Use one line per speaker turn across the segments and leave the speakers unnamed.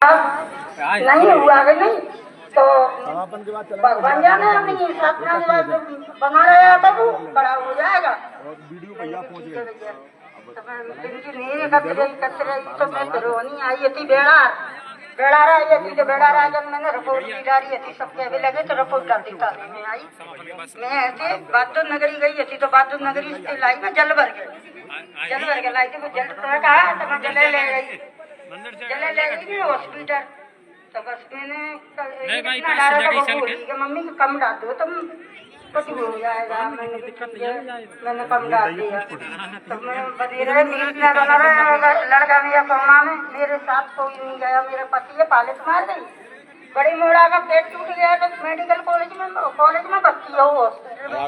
नहीं हुआ कि नहीं तो भगवान जाने नहीं बना रहा था वो बड़ा हो जाएगा। तो मैं रोनी आई थी बेड़ा रहा थी तो बेड़ा रहा जब मैंने रिपोर्ट की डाली थी सब कहने लगे तो रिपोर्ट कर दी थाने में आई। मैं ऐसे बहादुर नगरी गई थी तो बहादुर नगरी से लाई में जल भर के लाई थी वो जल कहा तो मैं जले ले गई हॉस्पिटल। तो बस मैंने मम्मी को कम डाल दो तुम कुछ हो जाएगा। मैंने कम डाल दिया तो लड़का मेरा कोमा में मेरे साथ कोई नहीं गया। मेरे पति ये पालिश मार गई बड़ी मोड़ा का पेट टूट गया तो मेडिकल कॉलेज में भर्ती हो हॉस्पिटल में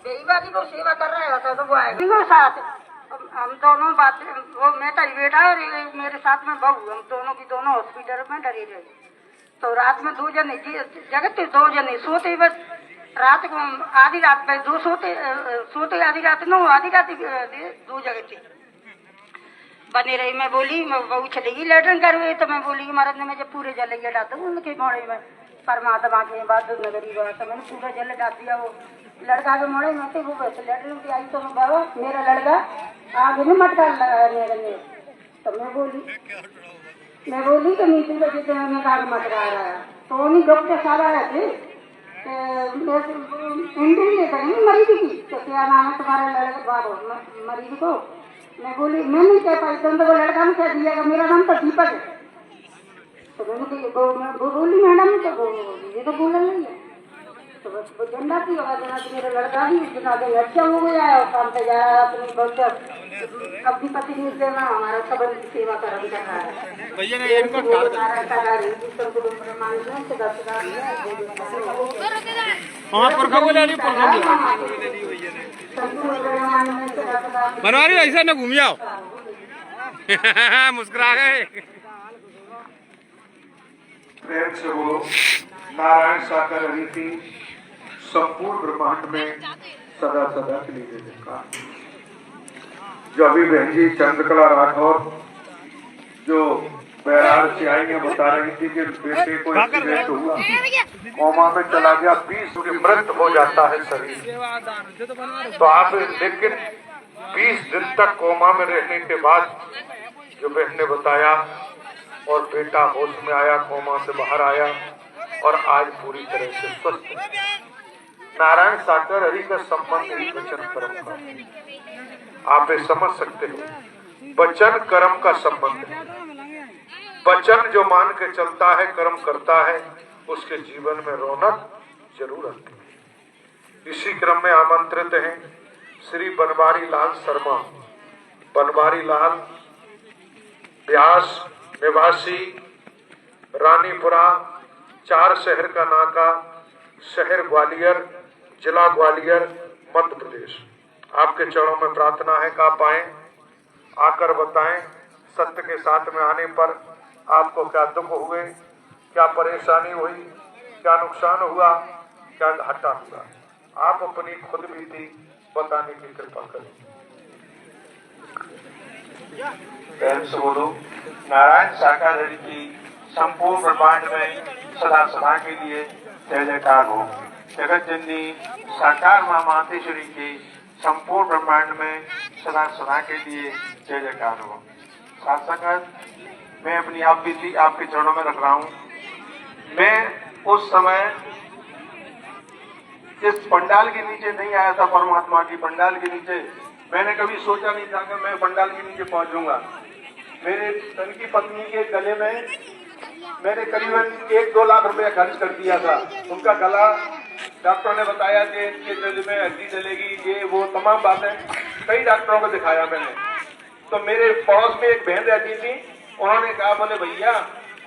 यही बात को सेवा कर रहा होता तो वो आएगा साथ हम दोनों बात वो मैं तो बेटा और मेरे साथ में बहू हम दोनों की दोनों हॉस्पिटल में डरी रही। तो रात में 2 जने जगह 2 जने सोते बस रात को आधी रात में 2 सोते आधी रात 9 आधी रात 2 जगह थी बनी रही। मैं बोली बहू चलेगी लेटरिन करवे तो मैं बोली महाराज ने मुझे पूरे जल डाल दूँ उनके मोड़े में परमात्मा के बहादुर नगरी गया तो मैंने पूरा जल डाल दिया। वो लड़का के मोड़े में थे वो वैसे लेटरिन की आई तो मैं बाबा मेरा लड़का आगे में मटका लगाया मेरे में। तो मैं बोली तो नीचे बजे से मैं आगे मटका रहा है तो उन्हीं डॉक्टर साहब आए थे इंटरव्यू करेंगे मरीज की तो क्या नाम है तुम्हारे लड़के बाबू मरीज को। मैं बोली मैं नहीं कह पाई तो वो लड़का ने कह दिया मेरा नाम तो दीपक है। तो मैंने वो बोली मैडम तो ये तो बोला नहीं है तो बस वो झंडा की होगा जना कि मेरा लड़का भी इतना दिन अच्छा हो गया है और काम पे जा रहा है अपनी बहुत अपनी पति नहीं देना हमारा सब सेवा कर रहा है भैया ने इनको
बनवारी ऐसा न घूम जाओ मुस्कुरा गए
प्रेम से बोलो नारायण साकार रीति संपूर्ण ब्रह्मांड में सदा सदा के लिए देखा। जो अभी बहन जी चंद्रकला राठौर जो बैराग से आई है बता रही थी कि बेटे को एक्सीडेंट हुआ कोमा में चला गया 20 दिन मृत हो जाता है शरीर। तो आप लेकिन 20 दिन तक कोमा में रहने के बाद जो बहन ने बताया और बेटा होश में आया कोमा से बाहर आया और आज पूरी तरह से स्वस्थ है। नारायण साकर हरि का संबंध ही वचन कर्म का आप ये समझ सकते हो। वचन कर्म का संबंध है। वचन जो मान के चलता है कर्म करता है उसके जीवन में रौनक जरूर आती है। इसी क्रम में आमंत्रित हैं श्री बनवारी लाल शर्मा। बनवारी लाल व्यास निवासी रानीपुरा 4 शहर का नाका शहर ग्वालियर जिला ग्वालियर मध्य प्रदेश। आपके चरणों में प्रार्थना है कि आप आए आकर बताएं सत्य के साथ में आने पर आपको क्या दुख हुए क्या परेशानी हुई क्या नुकसान हुआ क्या घाटा हुआ। आप अपनी खुद बीती बताने की कृपा करें।
प्रेम से बोलो नारायण साकार हरि की संपूर्ण ब्रह्मांड में सदा सदा के लिए जय जयकार हो। जगत जननी साकार मां मातेश्वरी की संपूर्ण ब्रह्मांड में सदा सदा के लिए जय जयकार हो। साथ संगत मैं अपनी आप बीती आपके चरणों में रख रहा हूँ। मैं उस समय इस पंडाल के नीचे नहीं आया था परमात्मा की पंडाल के नीचे। मैंने कभी सोचा नहीं था कि मैं पंडाल के नीचे पहुंचूंगा। मेरे तन की पत्नी के गले में मैंने करीबन 1-2 लाख रुपया खर्च कर दिया था। उनका गला डॉक्टर ने बताया कि इनके गले में हड्डी चलेगी ये वो तमाम बातें कई डॉक्टरों को दिखाया मैंने। तो मेरे पड़ोस में एक बहन रहती थी उन्होंने कहा बोले भैया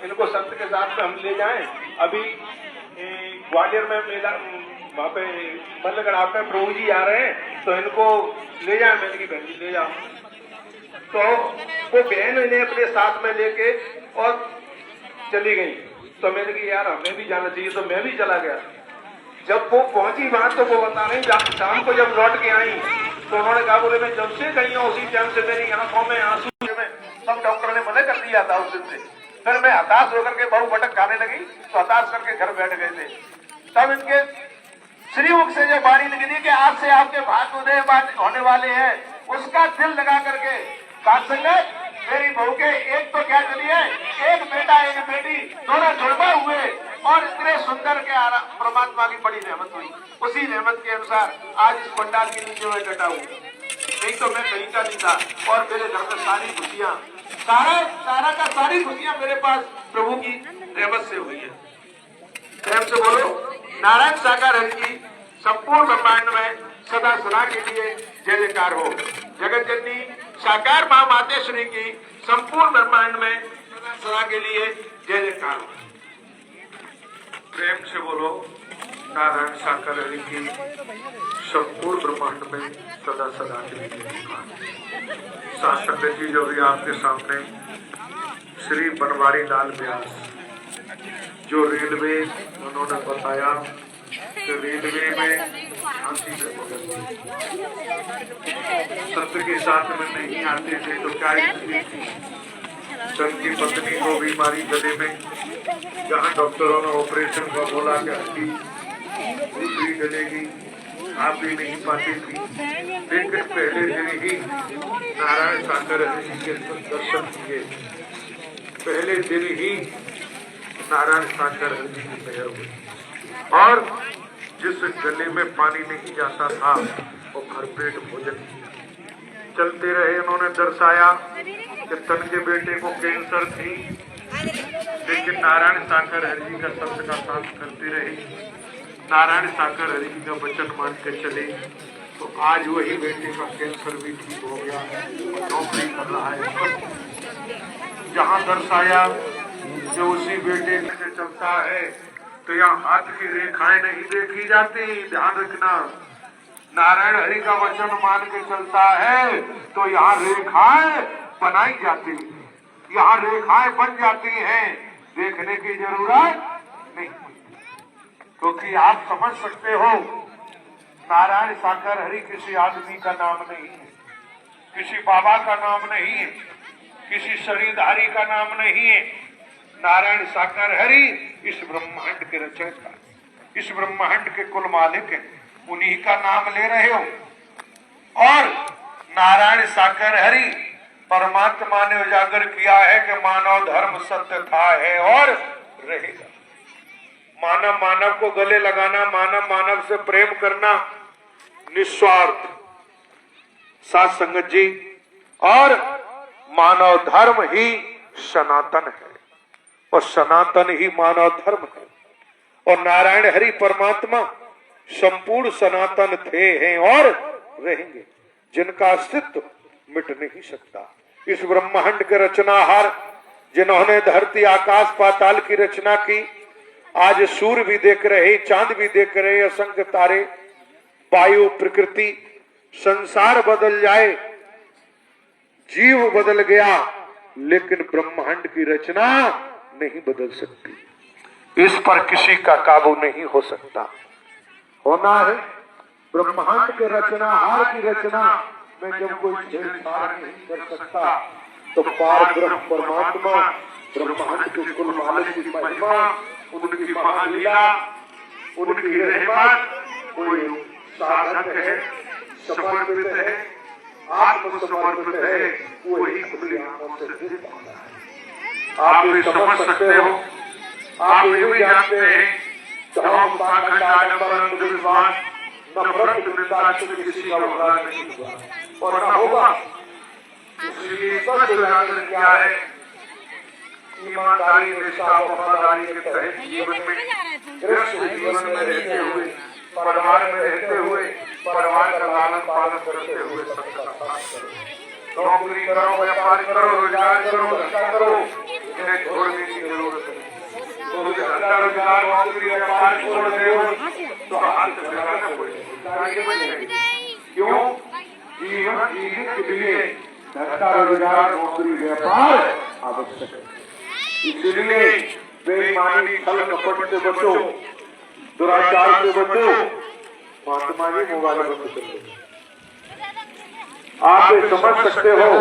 इनको सत्य के साथ में हम ले जाएं। अभी ग्वालियर में मेला वहाँ पे मल्लगढ़ में प्रभु जी आ रहे हैं तो इनको ले जाए। मैंने की बहन जी ले जाओ। तो वो बहन इन्हें अपने साथ में लेके और चली गई। तो मैंने कहा यार हमें भी जाना चाहिए तो मैं भी चला गया। जब वो पहुंची वहां तो वो बता रही शाम को जब लौट के आई तो उन्होंने कहा बोले मैं जब से गई हूँ उसी टाइम से मेरी आंखों में आंसू में सब डॉक्टर ने मना कर दिया था उस दिन से फिर मैं हताश होकर के बहु भटक खाने लगी तो हताश करके घर बैठ गए थे। तब इनके श्रीमुख से जो वाणी निकली कि आज से आपके भाग्य उदय होने वाले हैं, उसका दिल लगा करके साथ संगत मेरी बहू के एक तो क्या चली है, एक बेटा एक बेटी दोनों जुड़वा हुए और इतने सुंदर के परमात्मा की बड़ी रहमत हुई। उसी रहमत के अनुसार आज इस पंडाल के नीचे में डटा हूँ, नहीं तो मैं कहीं का नहीं था। और मेरे घर में सारी खुशियां सारी खुशियां मेरे पास प्रभु की रहमत से हुई है। प्रेम से बोलो नारायण साकार हरि की संपूर्ण ब्रह्मांड में सदा सदा के लिए जय जयकार हो। जगत जननी साकार मां मातेश्वरी की संपूर्ण ब्रह्मांड में सदा सदा के लिए जय जयकार हो।
प्रेम से बोलो नारायण साकार हरि की संपूर्ण ब्रह्मांड में सदा सदा के लिए। साथ संगत जी जो भी आपके सामने श्री बनवारी लाल व्यास जो रेलवे उन्होंने बताया कि रेलवे में झांसी में सत्य के साथ में नहीं आते थे तो क्या स्थिति थी। सन की पत्नी को बीमारी गले में, जहाँ डॉक्टरों ने ऑपरेशन का बोला कि हड्डी दूसरी गलेगी, आप भी नहीं पाती थी। लेकिन पहले दिन ही नारायण साकार हरि के दर्शन किए, पहले दिन ही नारायण साकार हरि की मेहर हुई और जिस गले में पानी नहीं जाता था वो भरपेट भोजन किया। चलते रहे, उन्होंने दर्शाया कि तन के बेटे को कैंसर थी, लेकिन नारायण साकार हरि जी का शब्द का साथ करते रहे, नारायण साकार हरि जी का वचन मान के चले, तो आज वही बेटे का कैंसर भी ठीक हो गया और नौकरी कर रहा है। जहाँ दर्शाया जो उसी बेटे से चलता है तो यहाँ हाथ की रेखाएं नहीं देखी जाती। ध्यान रखना, नारायण हरि का वचन मान के चलता है तो यहाँ रेखाएं बनाई जाती है, यहाँ रेखाएं बन जाती हैं, देखने की जरूरत नहीं, क्योंकि आप समझ सकते हो नारायण साकार हरि किसी आदमी का नाम नहीं है, किसी बाबा का नाम नहीं है, किसी शरीरधारी का नाम नहीं है। नारायण साकार हरि इस ब्रह्मांड के रचयिता, इस ब्रह्मांड के कुल मालिक हैं, उन्हीं का नाम ले रहे हो। और नारायण साकार हरि परमात्मा ने उजागर किया है कि मानव धर्म सत्य था, है और रहेगा। मानव मानव को गले लगाना, मानव मानव से प्रेम करना निस्वार्थ साथ संगत जी, और मानव धर्म ही सनातन है और सनातन ही मानव धर्म है। और नारायण हरि परमात्मा संपूर्ण सनातन थे, हैं और रहेंगे, जिनका अस्तित्व मिट नहीं सकता। इस ब्रह्मांड के रचनाहार जिन्होंने धरती आकाश पाताल की रचना की, आज सूर्य भी देख रहे, चांद भी देख रहे, असंख्य तारे, वायु, प्रकृति, संसार बदल जाए, जीव बदल गया, लेकिन ब्रह्मांड की रचना नहीं बदल सकती। इस पर किसी का काबू नहीं हो सकता। होना है ब्रह्मांड के रचनाहार की रचना में जब कोई छेड़छाड़ नहीं कर सकता तो पार ब्रह्म परमात्मा ब्रह्मांड के कुल मालिक की महिमा, उनकी महालीला, उनकी रहमत कोई साधक है, समर्पित है, आत्मसमर्पित है, वही खुली आंखों से देख पाता है। आप ये समझ सकते हो, आप ये भी जानते हैं, तमाम पाखंड, आडंबर, अंधविश्वास, नफरत, निंदा से किसी का उद्धार नहीं हुआ और न होगा। इसलिए स्पष्ट उजागर किया है, ईमानदारी, निष्ठा, वफादारी के तहत जीवन में, गृहस्थ जीवन में रहते हुए, परिवार में रहते हुए, परिवार का लालन पालन करते हुए सबका साथ करो। नौकरी करो, व्यापार करो, रोजगार करो, धंधा करो, इन्हें छोड़ने की जरूरत नहीं। तो धंधा, रोजगार, नौकरी, व्यापार छोड़ रहे हो तो हाथ लगाना पड़ेगा। क्यों? जीवन जीने के लिए धंधा, रोजगार, नौकरी, व्यापार आवश्यक है। इसलिए बेईमानी, छल कपट से बचो, दुराचार से बचो। महात्मा जी मोबाइल बंद कर लो। आप ये समझ सकते हो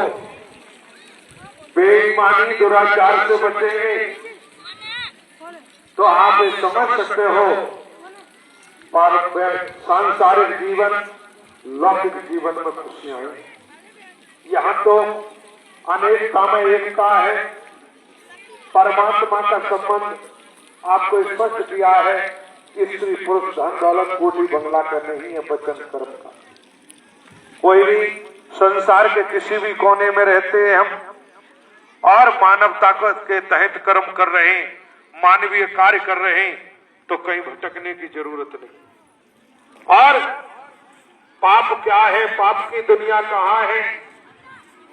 बेईमानी दुराचार से बचेंगे तो आप ये समझ सकते हो और सांसारिक जीवन लौकिक जीवन में खुशियां हैं। यहाँ तो अनेकता में एकता है। परमात्मा का संबंध आपको स्पष्ट किया है कि स्त्री पुरुष धन दौलत कोठी बंगला का नहीं है, वचन कर्म का। कोई भी संसार के किसी भी कोने में रहते हैं हम और मानवता के तहत कर्म कर रहे हैं, मानवीय कार्य कर रहे हैं, तो कहीं भटकने की जरूरत नहीं। और पाप क्या है, पाप की दुनिया कहाँ है?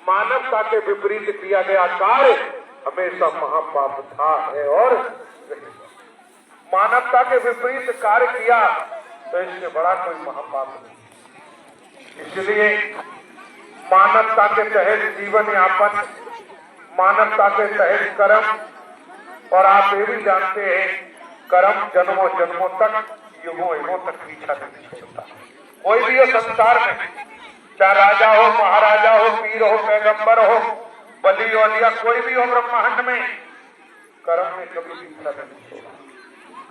मानवता के विपरीत किया गया कार्य हमेशा महापाप था, है और मानवता के विपरीत कार्य किया तो इससे बड़ा कोई महापाप नहीं। इसलिए मानवता के तहत जीवन यापन, मानवता के तहत कर्म, और आप ये भी जानते हैं कर्म जन्मों जन्मों तक, युगों युगों तक पीछा नहीं छोड़ता। कोई भी हो संसार में, चाहे राजा हो, महाराजा हो, पीर हो, पैगंबर हो, बलि वलिया, कोई भी हो ब्रह्मांड में, कर्म ने कभी पीछा नहीं छोड़ा।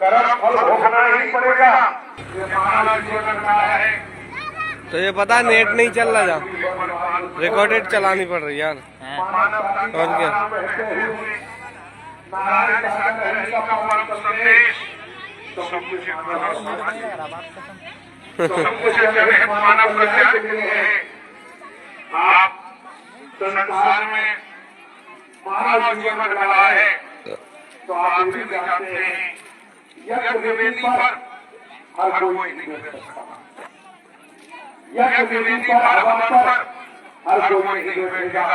कर्म फल भोगना ही पड़ेगा। ये मानव जीवन का है।
तो ये पता नेट नहीं चल रहा, जा रिकॉर्डेड चलानी पड़ रही यार। और क्या
नारायण सागर का परम संदेश मानव कल्याण के लिए है। आप संसार में मानव जीवन कला है तो आप भी जानते हैं यज्ञ वेदी पर हर कोई नहीं बैठ सकता। यज्ञ वेदी पर हवन पर हर कोई नहीं बैठेगा,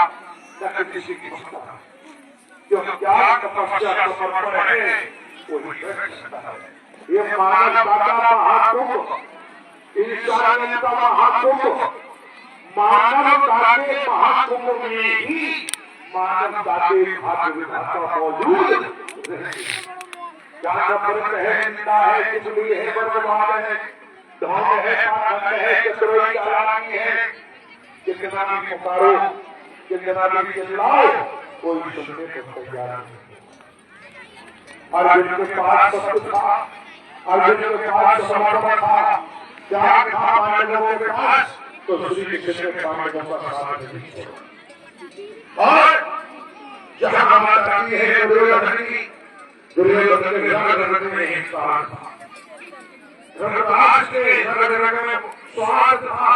न किसी की क्षमता। जो त्याग तपस्या समर्पण है वही बैठ सकता है। ये मानवता का महाकुंभ, इंसानियत का महाकुंभ, मानवता के महाकुंभ में ही मानवता के भाग्य विधाता मौजूद। जहाँ फर्क है, निंदा है, कुचली है, बर्बाद है, ढोंग है, पाखंड है, चतुराई चालाकी है, कितना भी पुकारो, कितना भी चिल्लाओ, कोई सुनने को तैयार नहीं। अर्जुन के पास सब कुछ था, अर्जुन के पास समर्पण था, त्याग था पांडवों के पास, तो श्री कृष्ण ने पांडवों का साथ नहीं छोड़ा। और जहाँ बात आती है दुर्योधन की, दुर्योधन के रंग रंग में हिंसा था, धर्मराज के रंग रंग में स्वार्थ था,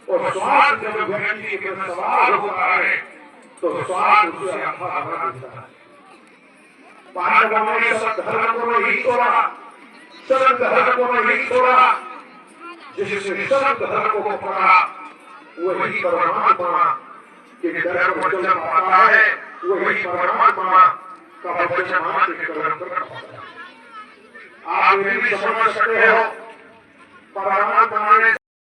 और स्वार्थ जब व्यक्ति के ऊपर सवार होता है तो स्वार्थ उसे आधा बना देता है। पांडवों ने सब धर्म को नहीं छोड़ा, सब धर्म को नहीं छोड़ा, जिसने सब धर्म को पकड़ा वही परमात्मा के दर पर चल पाता है, वही परमात्मा का वचन मान के कर्म कर पाता है। आप ये भी समझ सकते हो परमात्मा ने